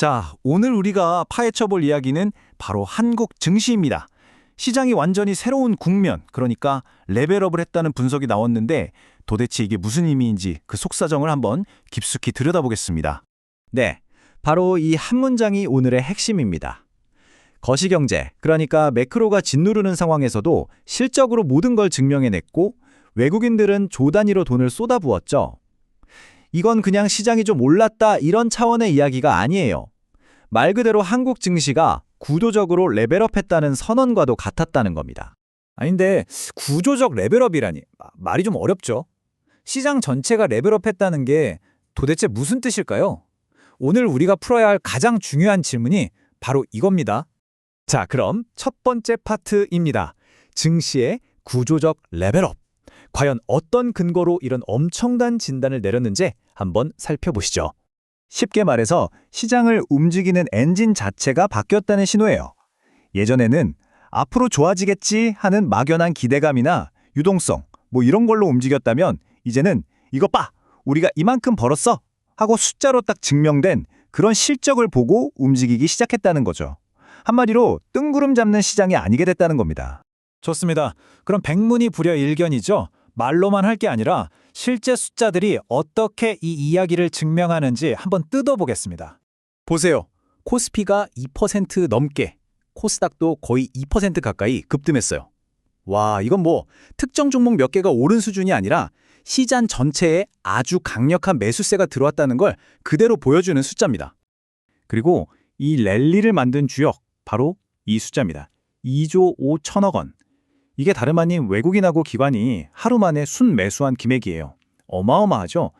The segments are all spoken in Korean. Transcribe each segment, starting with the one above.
자, 오늘 우리가 파헤쳐볼 이야기는 바로 한국 증시입니다. 시장이 완전히 새로운 국면, 그러니까 레벨업을 했다는 분석이 나왔는데 도대체 이게 무슨 의미인지 그 속사정을 한번 깊숙이 들여다보겠습니다. 네, 바로 이 한 문장이 오늘의 핵심입니다. 거시경제, 그러니까 매크로가 짓누르는 상황에서도 실적으로 모든 걸 증명해냈고 외국인들은 조 단위로 돈을 쏟아부었죠. 이건 그냥 시장이 좀 올랐다 이런 차원의 이야기가 아니에요. 말 그대로 한국 증시가 구조적으로 레벨업했다는 선언과도 같았다는 겁니다. 아닌데 구조적 레벨업이라니 말이 좀 어렵죠. 시장 전체가 레벨업했다는 게 도대체 무슨 뜻일까요? 오늘 우리가 풀어야 할 가장 중요한 질문이 바로 이겁니다. 자, 그럼 첫 번째 파트입니다. 증시의 구조적 레벨업. 과연 어떤 근거로 이런 엄청난 진단을 내렸는지 한번 살펴보시죠. 쉽게 말해서 시장을 움직이는 엔진 자체가 바뀌었다는 신호예요. 예전에는 앞으로 좋아지겠지 하는 막연한 기대감이나 유동성, 이런 걸로 움직였다면 이제는 이것 봐! 우리가 이만큼 벌었어! 하고 숫자로 딱 증명된 그런 실적을 보고 움직이기 시작했다는 거죠. 한마디로 뜬구름 잡는 시장이 아니게 됐다는 겁니다. 좋습니다. 그럼 백문이 불여일견이죠. 말로만 할 게 아니라 실제 숫자들이 어떻게 이 이야기를 증명하는지 한번 뜯어보겠습니다. 보세요. 코스피가 2% 넘게, 코스닥도 거의 2% 가까이 급등했어요. 와, 이건 특정 종목 몇 개가 오른 수준이 아니라 시장 전체에 아주 강력한 매수세가 들어왔다는 걸 그대로 보여주는 숫자입니다. 그리고 이 랠리를 만든 주역, 바로 이 숫자입니다. 2조 5천억 원. 이게 다름 아닌 외국인하고 기관이 하루 만에 순매수한 금액이에요. 어마어마하죠?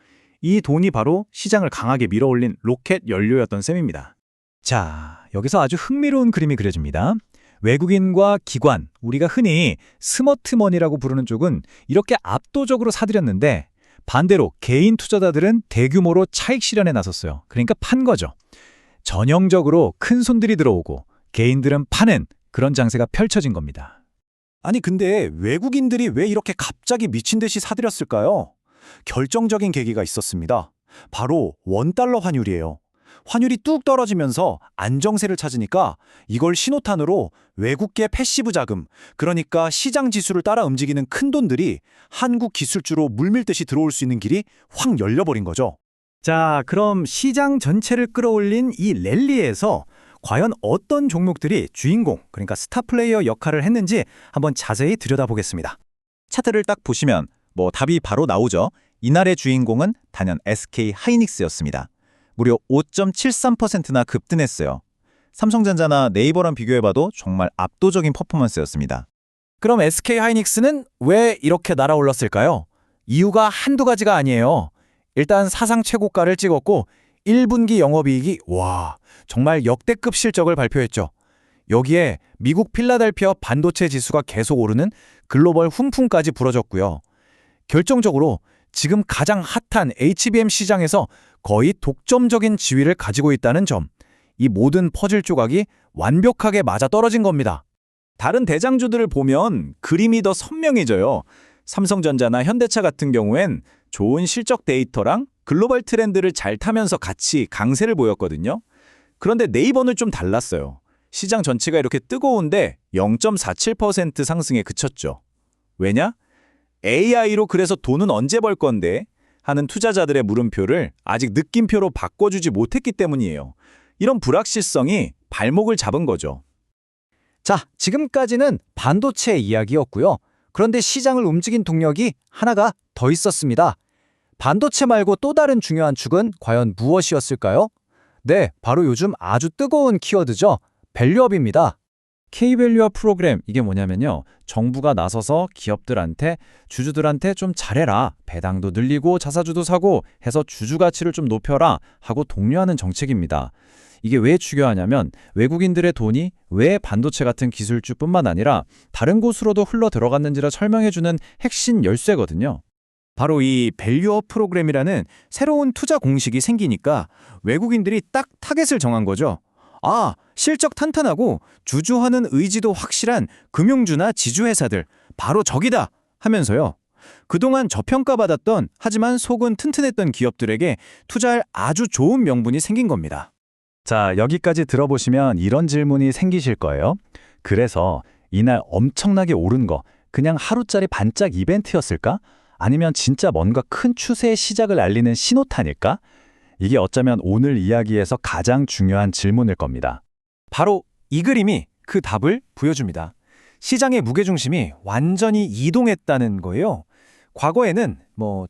이 돈이 바로 시장을 강하게 밀어올린 로켓 연료였던 셈입니다. 자, 여기서 아주 흥미로운 그림이 그려집니다. 외국인과 기관, 우리가 흔히 스마트머니라고 부르는 쪽은 이렇게 압도적으로 사들였는데 반대로 개인 투자자들은 대규모로 차익 실현에 나섰어요. 그러니까 판 거죠. 전형적으로 큰 손들이 들어오고 개인들은 파는 그런 장세가 펼쳐진 겁니다. 아니 근데 외국인들이 왜 이렇게 갑자기 미친 듯이 사들였을까요? 결정적인 계기가 있었습니다. 바로 원달러 환율이에요. 환율이 뚝 떨어지면서 안정세를 찾으니까 이걸 신호탄으로 외국계 패시브 자금, 그러니까 시장 지수를 따라 움직이는 큰 돈들이 한국 기술주로 물밀듯이 들어올 수 있는 길이 확 열려버린 거죠. 자, 그럼 시장 전체를 끌어올린 이 랠리에서 과연 어떤 종목들이 주인공, 그러니까 스타 플레이어 역할을 했는지 한번 자세히 들여다보겠습니다. 차트를 딱 보시면 답이 바로 나오죠. 이날의 주인공은 단연 SK 하이닉스였습니다. 무려 5.73%나 급등했어요. 삼성전자나 네이버랑 비교해봐도 정말 압도적인 퍼포먼스였습니다. 그럼 SK 하이닉스는 왜 이렇게 날아올랐을까요? 이유가 한두 가지가 아니에요. 일단 사상 최고가를 찍었고 1분기 영업이익이 정말 역대급 실적을 발표했죠. 여기에 미국 필라델피아 반도체 지수가 계속 오르는 글로벌 훈풍까지 불어졌고요. 결정적으로 지금 가장 핫한 HBM 시장에서 거의 독점적인 지위를 가지고 있다는 점, 이 모든 퍼즐 조각이 완벽하게 맞아떨어진 겁니다. 다른 대장주들을 보면 그림이 더 선명해져요. 삼성전자나 현대차 같은 경우엔 좋은 실적 데이터랑 글로벌 트렌드를 잘 타면서 같이 강세를 보였거든요. 그런데 네이버는 좀 달랐어요. 시장 전체가 이렇게 뜨거운데 0.47% 상승에 그쳤죠. 왜냐? AI로 그래서 돈은 언제 벌 건데? 하는 투자자들의 물음표를 아직 느낌표로 바꿔주지 못했기 때문이에요. 이런 불확실성이 발목을 잡은 거죠. 자, 지금까지는 반도체 이야기였고요. 그런데 시장을 움직인 동력이 하나가 더 있었습니다. 반도체 말고 또 다른 중요한 축은 과연 무엇이었을까요? 네, 바로 요즘 아주 뜨거운 키워드죠. 밸류업입니다. K-밸류업 프로그램, 이게 뭐냐면요. 정부가 나서서 기업들한테, 주주들한테 좀 잘해라, 배당도 늘리고 자사주도 사고 해서 주주 가치를 좀 높여라 하고 독려하는 정책입니다. 이게 왜 중요하냐면 외국인들의 돈이 왜 반도체 같은 기술주뿐만 아니라 다른 곳으로도 흘러 들어갔는지를 설명해주는 핵심 열쇠거든요. 바로 이 밸류업 프로그램이라는 새로운 투자 공식이 생기니까 외국인들이 딱 타겟을 정한 거죠. 아, 실적 탄탄하고 주주하는 의지도 확실한 금융주나 지주회사들, 바로 저기다 하면서요. 그동안 저평가받았던 하지만 속은 튼튼했던 기업들에게 투자할 아주 좋은 명분이 생긴 겁니다. 자, 여기까지 들어보시면 이런 질문이 생기실 거예요. 그래서 이날 엄청나게 오른 거 그냥 하루짜리 반짝 이벤트였을까? 아니면 진짜 뭔가 큰 추세의 시작을 알리는 신호탄일까? 이게 어쩌면 오늘 이야기에서 가장 중요한 질문일 겁니다. 바로 이 그림이 그 답을 보여줍니다. 시장의 무게중심이 완전히 이동했다는 거예요. 과거에는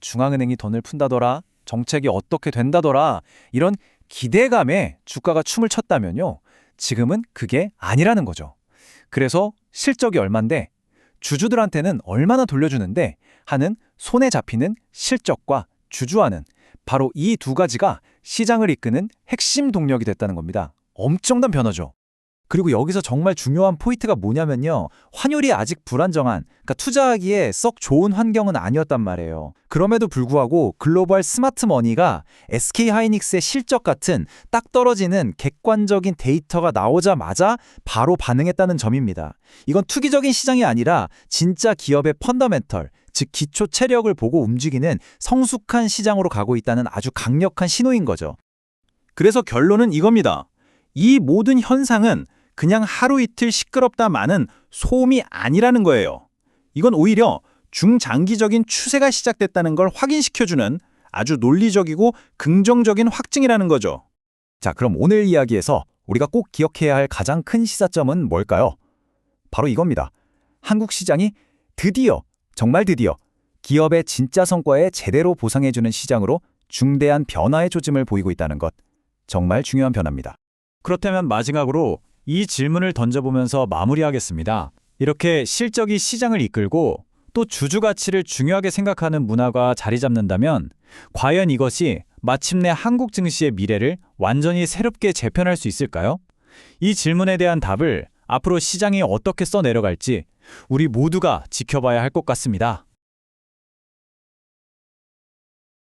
중앙은행이 돈을 푼다더라, 정책이 어떻게 된다더라 이런 기대감에 주가가 춤을 췄다면요. 지금은 그게 아니라는 거죠. 그래서 실적이 얼만데 주주들한테는 얼마나 돌려주는데 하는 손에 잡히는 실적과 주주와는 바로 이 두 가지가 시장을 이끄는 핵심 동력이 됐다는 겁니다. 엄청난 변화죠. 그리고 여기서 정말 중요한 포인트가 뭐냐면요. 환율이 아직 불안정한, 그러니까 투자하기에 썩 좋은 환경은 아니었단 말이에요. 그럼에도 불구하고 글로벌 스마트 머니가 SK하이닉스의 실적 같은 딱 떨어지는 객관적인 데이터가 나오자마자 바로 반응했다는 점입니다. 이건 투기적인 시장이 아니라 진짜 기업의 펀더멘털, 즉 기초 체력을 보고 움직이는 성숙한 시장으로 가고 있다는 아주 강력한 신호인 거죠. 그래서 결론은 이겁니다. 이 모든 현상은 그냥 하루 이틀 시끄럽다마는 소음이 아니라는 거예요. 이건 오히려 중장기적인 추세가 시작됐다는 걸 확인시켜주는 아주 논리적이고 긍정적인 확증이라는 거죠. 자, 그럼 오늘 이야기에서 우리가 꼭 기억해야 할 가장 큰 시사점은 뭘까요? 바로 이겁니다. 한국 시장이 드디어, 정말 드디어 기업의 진짜 성과에 제대로 보상해주는 시장으로 중대한 변화의 조짐을 보이고 있다는 것. 정말 중요한 변화입니다. 그렇다면 마지막으로 이 질문을 던져보면서 마무리하겠습니다. 이렇게 실적이 시장을 이끌고 또 주주 가치를 중요하게 생각하는 문화가 자리 잡는다면 과연 이것이 마침내 한국 증시의 미래를 완전히 새롭게 재편할 수 있을까요? 이 질문에 대한 답을 앞으로 시장이 어떻게 써내려갈지 우리 모두가 지켜봐야 할 것 같습니다.